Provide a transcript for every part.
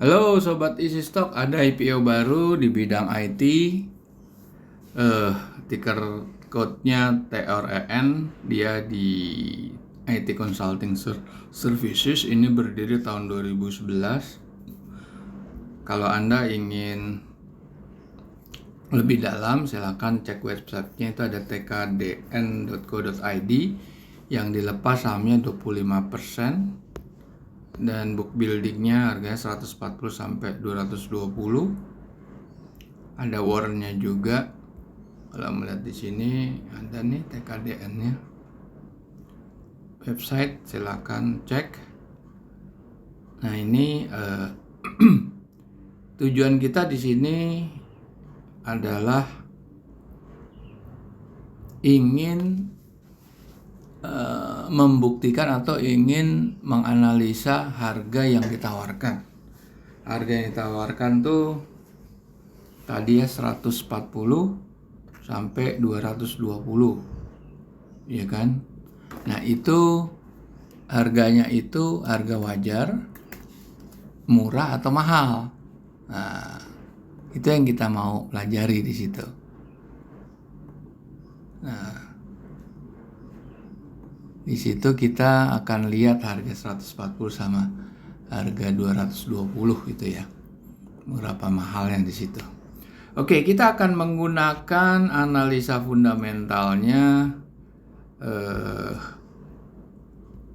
Halo Sobat Easy Stock, ada IPO baru di bidang IT. Ticker code-nya TREN. Dia di IT Consulting Services. Ini berdiri tahun 2011. Kalau Anda ingin lebih dalam, silakan cek websitenya. Itu ada tkdn.co.id. Yang dilepas sahamnya 25%. Dan book buildingnya harganya 140 sampai 220. Ada warrantnya juga. Kalau melihat di sini ada nih TKDN-nya. Website silakan cek. Nah ini tujuan kita di sini adalah ingin membuktikan atau ingin menganalisa harga yang ditawarkan. Harga yang ditawarkan tuh tadi ya 140 sampai 220, ya kan? Nah itu harganya itu harga wajar, murah atau mahal. Nah itu yang kita mau pelajari di situ. Nah di situ kita akan lihat harga 140 sama harga 220 gitu ya. Berapa mahal yang di situ. Oke, kita akan menggunakan analisa fundamentalnya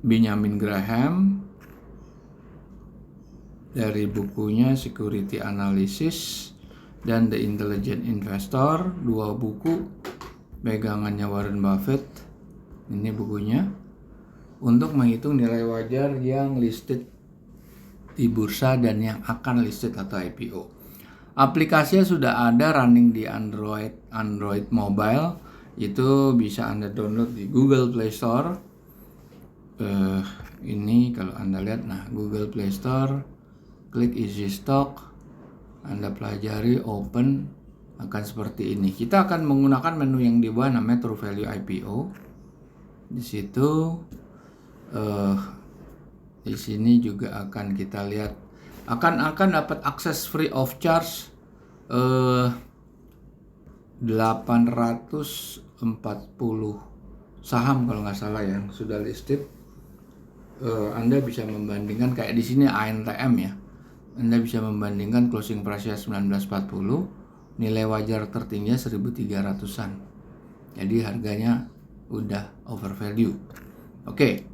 Benjamin Graham dari bukunya Security Analysis dan The Intelligent Investor, 2 buku pegangannya Warren Buffett. Ini bukunya untuk menghitung nilai wajar yang listed di bursa dan yang akan listed atau IPO. Aplikasinya sudah ada running di Android mobile. Itu bisa Anda download di Google Play Store. Ini kalau Anda lihat, nah Google Play Store, klik Easy Stock, Anda pelajari, open, akan seperti ini. Kita akan menggunakan menu yang di bawah namanya True Value IPO. Di situ di sini juga akan kita lihat akan dapat akses free of charge 840 saham kalau nggak salah yang sudah listed. Anda bisa membandingkan kayak di sini ANTM ya. Anda bisa membandingkan closing price-nya 1940, nilai wajar tertingginya 1300-an. Jadi harganya udah over value. Oke.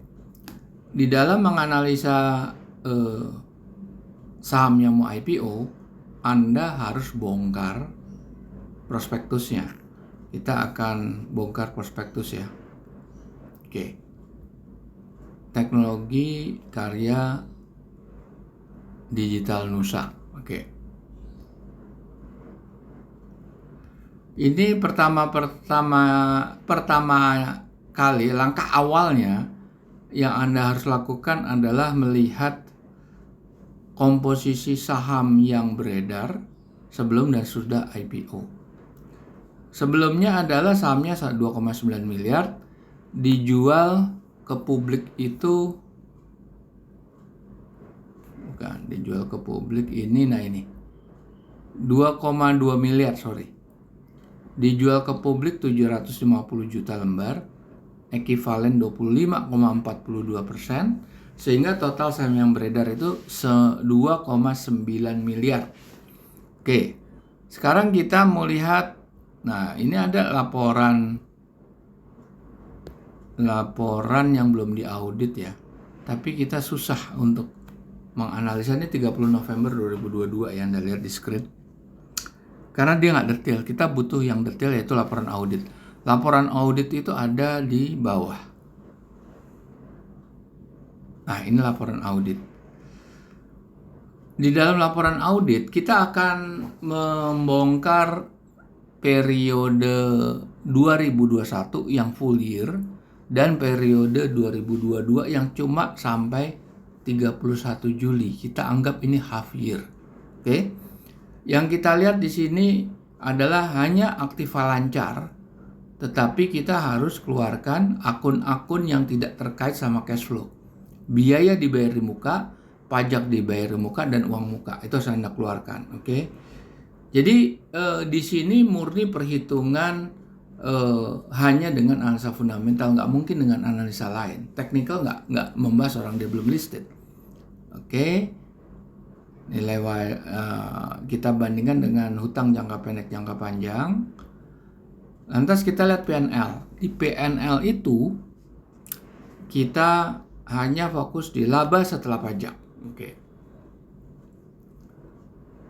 Di dalam menganalisa saham yang mau IPO, Anda harus bongkar prospektusnya. Kita akan bongkar prospektus ya. Oke. Teknologi karya digital Nusa. Oke. Ini pertama kali langkah awalnya yang Anda harus lakukan adalah melihat komposisi saham yang beredar sebelum dan sudah IPO. Sebelumnya adalah sahamnya 2,9 miliar, dijual ke publik itu dijual ke publik ini 2,2 miliar, dijual ke publik 750 juta lembar, ekivalen 25,42%, sehingga total saham yang beredar itu 2,9 miliar. Oke, sekarang kita mau lihat, nah ini ada laporan yang belum diaudit ya, tapi kita susah untuk menganalisa. Ini 30 November 2022 ya, Anda lihat di screen. Karena dia nggak detail, kita butuh yang detail yaitu laporan audit. Laporan audit itu ada di bawah. Nah ini laporan audit. Di dalam laporan audit kita akan membongkar periode 2021 yang full year dan periode 2022 yang cuma sampai 31 Juli. Kita anggap ini half year. Oke. Yang kita lihat di sini adalah hanya aktiva lancar, tetapi kita harus keluarkan akun-akun yang tidak terkait sama cash flow. Biaya dibayar di muka, pajak dibayar muka dan uang muka. Itu harus Anda keluarkan, oke? Jadi di sini murni perhitungan hanya dengan analisa fundamental, nggak mungkin dengan analisa lain. Technical nggak membahas orang dia belum listed, oke? Nilai kita bandingkan dengan hutang jangka pendek, jangka panjang. Lantas kita lihat PNL. Di PNL itu kita hanya fokus di laba setelah pajak. Oke.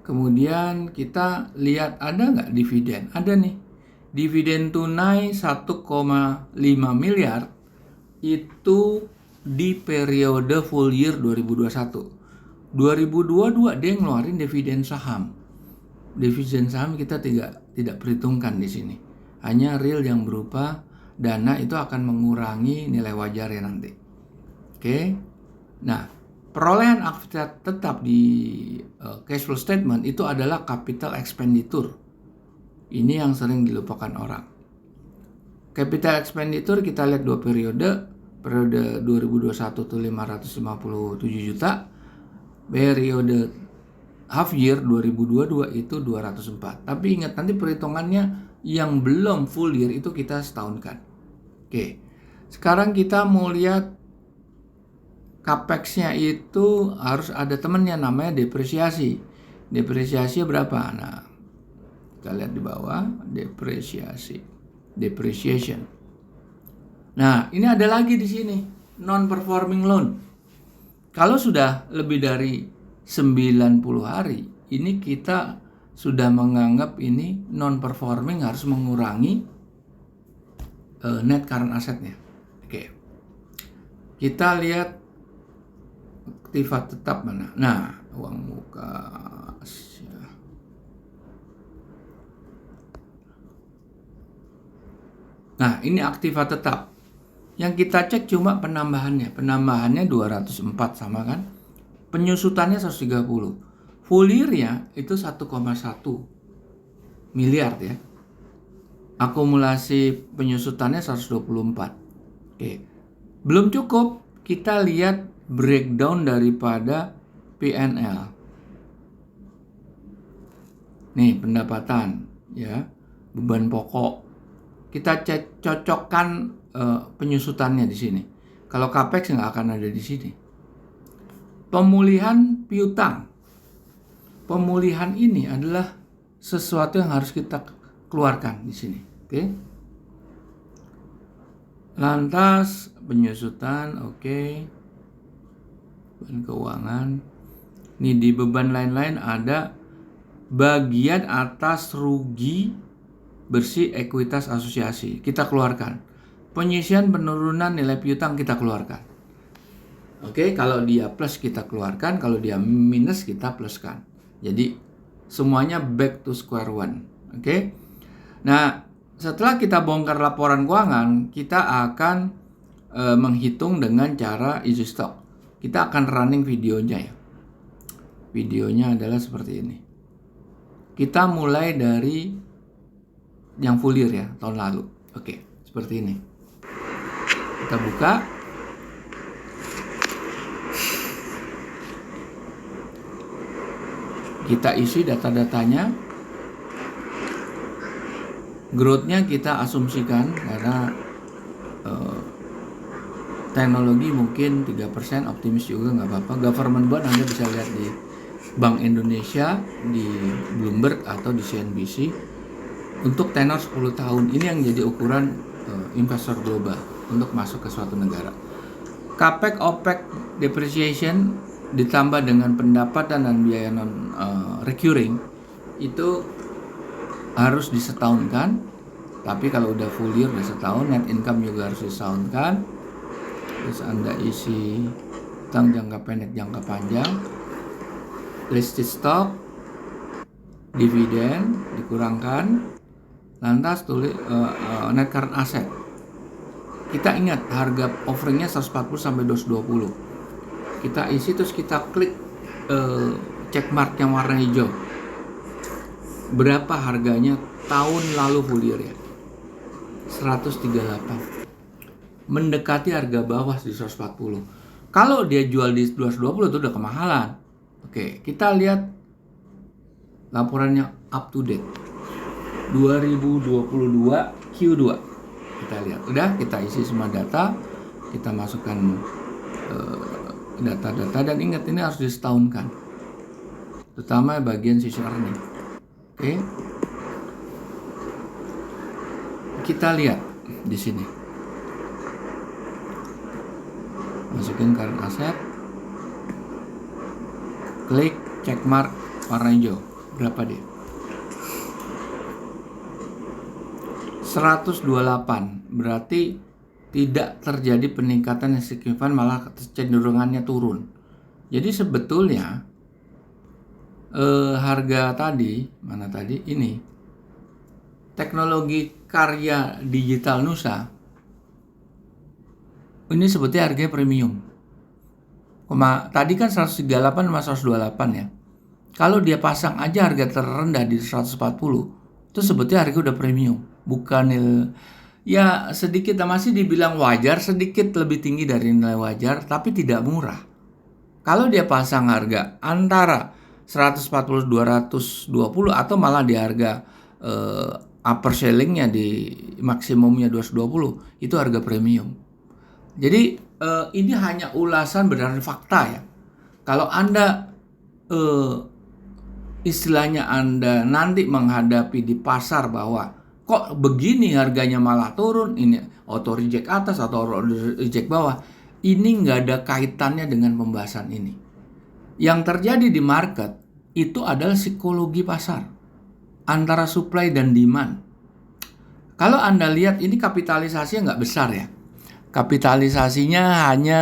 Kemudian kita lihat ada nggak dividen? Ada nih. Dividen tunai 1,5 miliar itu di periode full year 2021. 2022 dia ngeluarin dividen saham. Dividen saham kita tidak perhitungkan di sini. Hanya real yang berupa dana itu akan mengurangi nilai wajarnya nanti. Oke. Nah, perolehan aktivitas tetap di cash flow statement itu adalah capital expenditure. Ini yang sering dilupakan orang. Capital expenditure kita lihat dua periode. Periode 2021 itu 557 juta. Periode half year 2022 itu 204. Tapi ingat nanti perhitungannya yang belum full year itu kita setahunkan. Oke. Sekarang kita mau lihat Capex-nya itu harus ada temennya namanya depresiasi. Depresiasi berapa? Nah, kita lihat di bawah depresiasi. Depreciation. Nah, ini ada lagi di sini non-performing loan. Kalau sudah lebih dari 90 hari, ini kita sudah menganggap ini non-performing harus mengurangi net current asset-nya. Oke. Kita lihat aktiva tetap mana? Nah, uang muka. Nah, ini aktiva tetap. Yang kita cek cuma penambahannya. Penambahannya 204 sama kan? Penyusutannya 130. Full year-nya itu 1,1 miliar ya. Akumulasi penyusutannya 124. Oke. Belum cukup. Kita lihat breakdown daripada PNL. Nih, pendapatan ya, beban pokok. Kita cocokkan penyusutannya di sini. Kalau Capex nggak akan ada di sini. Pemulihan piutang. Pemulihan ini adalah sesuatu yang harus kita keluarkan di sini. Oke. Lantas penyusutan, oke. Beban keuangan. Nih di beban lain-lain ada bagian atas rugi bersih ekuitas asosiasi. Kita keluarkan. Penyisian penurunan nilai piutang kita keluarkan. Oke, kalau dia plus kita keluarkan, kalau dia minus kita pluskan. Jadi semuanya back to square one. Oke. Nah, setelah kita bongkar laporan keuangan, kita akan menghitung dengan cara easy stock. Kita akan running videonya ya. Videonya adalah seperti ini. Kita mulai dari yang full year ya, tahun lalu. Oke, seperti ini. Kita buka. Kita isi data-datanya. Growth-nya kita asumsikan karena teknologi mungkin 3%, optimis juga nggak apa-apa. Government bond Anda bisa lihat di Bank Indonesia, di Bloomberg atau di CNBC untuk tenor 10 tahun. Ini yang jadi ukuran investor global untuk masuk ke suatu negara. Capex, OPEX, depreciation ditambah dengan pendapatan dan biaya non recurring itu harus disetahunkan. Tapi kalau udah full year udah setahun, net income juga harus disetahunkan. Terus Anda isi utang jangka pendek, jangka panjang, listed stock, dividen dikurangkan, lantas tulis net current asset. Kita ingat harga offeringnya 140 sampai 220. Kita isi terus kita klik check mark yang warna hijau. Berapa harganya tahun lalu full year ya? 138. Mendekati harga bawah di 140. Kalau dia jual di 220 itu udah kemahalan. Oke, kita lihat laporannya up to date 2022 Q2. Kita lihat, udah kita isi semua data, kita masukkan data-data, dan ingat ini harus disetahunkan, terutama bagian sisi earning. Oke, kita lihat di sini, masukin current asset, klik checkmark warna hijau, berapa dia? 128, berarti tidak terjadi peningkatan yang signifikan, malah kecenderungannya turun. Jadi sebetulnya harga tadi, mana tadi? Ini teknologi karya digital Nusa, ini sebetulnya harganya premium. Tadi kan 138 sama 128 ya. Kalau dia pasang aja harga terendah di 140, itu sebetulnya harga udah premium. Bukan ya sedikit, masih dibilang wajar, sedikit lebih tinggi dari nilai wajar, tapi tidak murah. Kalau dia pasang harga antara 140 220 atau malah di harga upper sellingnya di maksimumnya 220, itu harga premium. Jadi ini hanya ulasan berdasarkan fakta ya. Kalau Anda istilahnya Anda nanti menghadapi di pasar bahwa kok begini harganya malah turun, ini auto reject atas atau auto reject bawah, ini nggak ada kaitannya dengan pembahasan ini. Yang terjadi di market itu adalah psikologi pasar antara supply dan demand. Kalau Anda lihat ini kapitalisasinya nggak besar ya. Kapitalisasinya hanya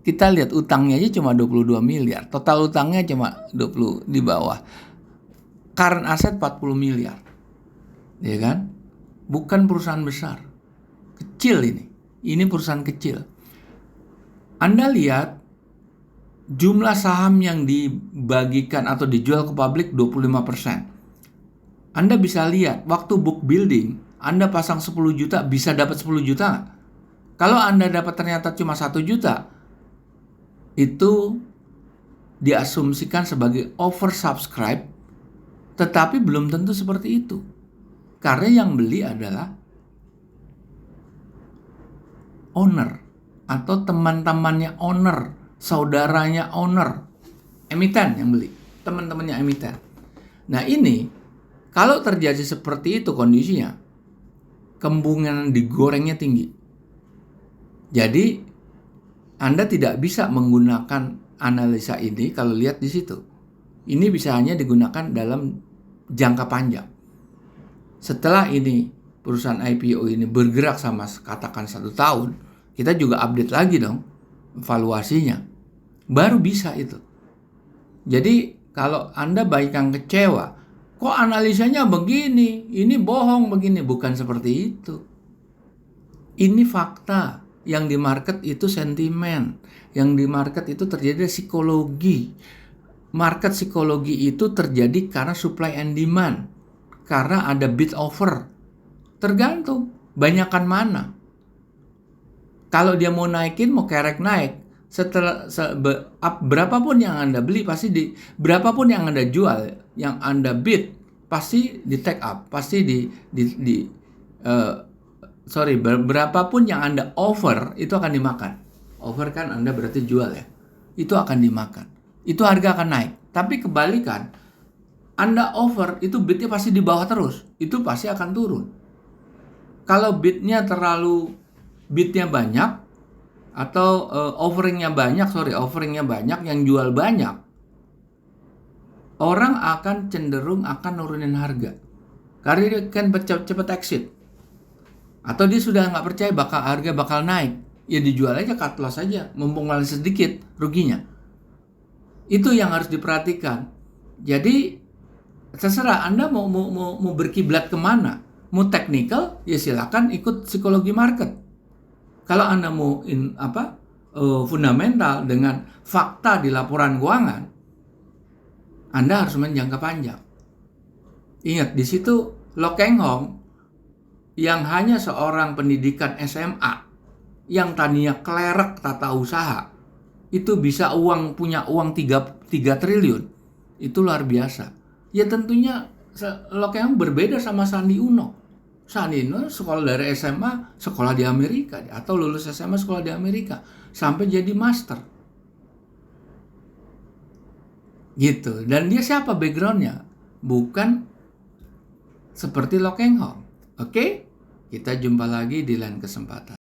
kita lihat utangnya aja cuma 22 miliar. Total utangnya cuma 20 di bawah. Current asset 40 miliar. Ya kan? Bukan perusahaan besar. Kecil ini. Ini perusahaan kecil. Anda lihat jumlah saham yang dibagikan atau dijual ke publik 25%. Anda bisa lihat waktu book building, Anda pasang 10 juta bisa dapat 10 juta nggak? Kalau Anda dapat ternyata cuma 1 juta, itu diasumsikan sebagai oversubscribe, tetapi belum tentu seperti itu. Karena yang beli adalah owner atau teman-temannya owner, saudaranya owner, emiten yang beli, teman-temannya emiten. Nah ini, kalau terjadi seperti itu kondisinya, kemungkinan digorengnya tinggi. Jadi Anda tidak bisa menggunakan analisa ini kalau lihat di situ. Ini bisa hanya digunakan dalam jangka panjang. Setelah ini perusahaan IPO ini bergerak sama katakan 1 tahun, kita juga update lagi dong valuasinya. Baru bisa itu. Jadi kalau Anda baik yang kecewa, kok analisanya begini, ini bohong begini, bukan seperti itu. Ini fakta. Yang di market itu sentimen, yang di market itu terjadi psikologi. Market psikologi itu terjadi karena supply and demand, karena ada bid offer. Tergantung banyakan mana. Kalau dia mau naikin, mau kerek naik, setelah berapapun yang Anda beli pasti berapapun yang Anda jual, yang Anda bid pasti di take up, pasti berapapun yang Anda offer itu akan dimakan. Offer kan Anda berarti jual ya. Itu akan dimakan. Itu harga akan naik. Tapi kebalikan, Anda offer itu bidnya pasti di bawah terus. Itu pasti akan turun. Kalau bidnya banyak atau offeringnya banyak, yang jual banyak, orang akan cenderung akan nurunin harga. Karena dia kan cepat exit. Atau dia sudah nggak percaya harga bakal naik, ya dijual aja, cut loss aja, mumpung masih sedikit ruginya. Itu yang harus diperhatikan. Jadi terserah Anda mau berkiblat kemana. Mau technical, ya silakan ikut psikologi market. Kalau Anda mau fundamental dengan fakta di laporan keuangan, Anda harus menjangka panjang. Ingat di situ Lo Keng Hong yang hanya seorang pendidikan SMA yang tadinya klerek tata usaha itu bisa punya uang 3 triliun. Itu luar biasa. Ya tentunya Lockenham berbeda sama Sandi Uno. Sandi Uno sekolah dari SMA, sekolah di Amerika, atau lulus SMA sekolah di Amerika sampai jadi master. Gitu. Dan dia siapa backgroundnya? Bukan seperti Lockenham. Oke? Kita jumpa lagi di lain kesempatan.